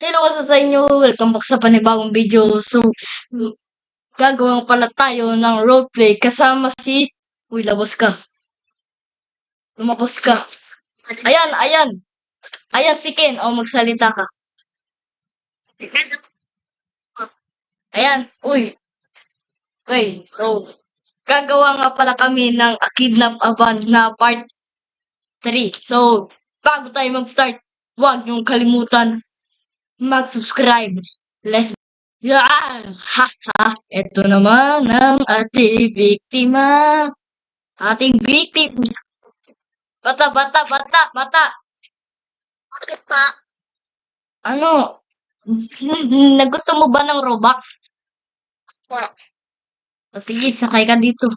Hello sa inyo, welcome back sa panibagong video. So, gagawin pala tayo ng roleplay kasama si... Uy, labas ka. Lumabas ka. Ayan. Ayan si Ken. O, magsalita ka. Ayan, uy. Okay, so, gagawa nga pala kami ng A Kidnap Avan na part 3. So, bago tayo mag-start, huwag niyong kalimutan mag-subscribe. Let's yan! Ha! Ito naman ang ating biktima. Ating victim. Bata. Bakit pa? Ano? Nagusto mo ba ng Robux? O sige, sakay ka dito.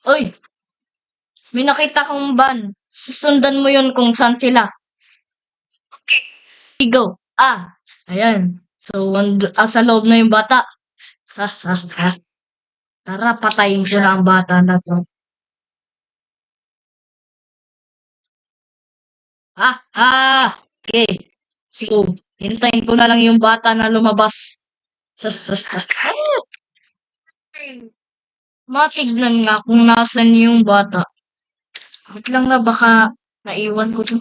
Uy, may nakita kong van. Susundan mo yun kung saan sila. Go. Ayan. So, sa loob na yung bata. Ha. Tara, patayin ko na ang bata na to. Okay. So, hintayin ko na lang yung bata na lumabas. Matignan nga kung nasan yung bata. Wait lang nga, baka naiwan ko to.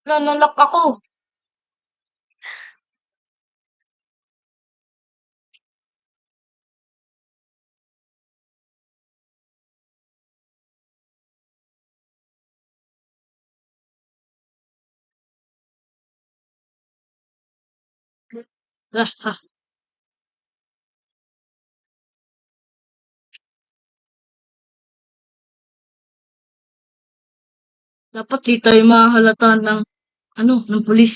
Nalak ako. Ah. Dapat di tayo mahalata ng pulis.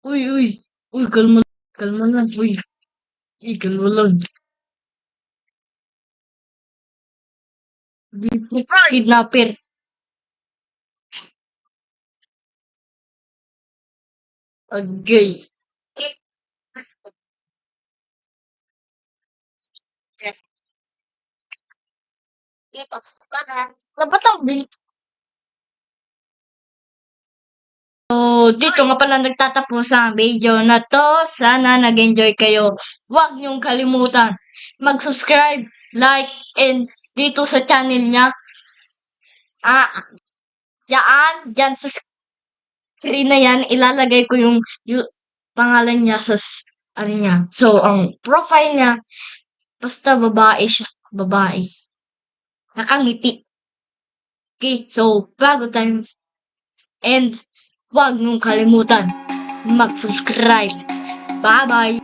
Uy, kalma, kalma lang, kalma lang. Kidnapper. Agay. Dapat ang So, dito nga pala nagtatapos ang video na to. Sana nag-enjoy kayo. Huwag niyong kalimutan mag-subscribe, like, and dito sa channel niya. Diyan sa screen na yan, ilalagay ko yung pangalan niya sa ano niya. So, ang profile niya, basta babae siya. Babae. Nakangiti. Okay, so, bago tayo and huwag niyong kalimutan mag-subscribe. Bye-bye!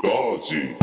Dodgy.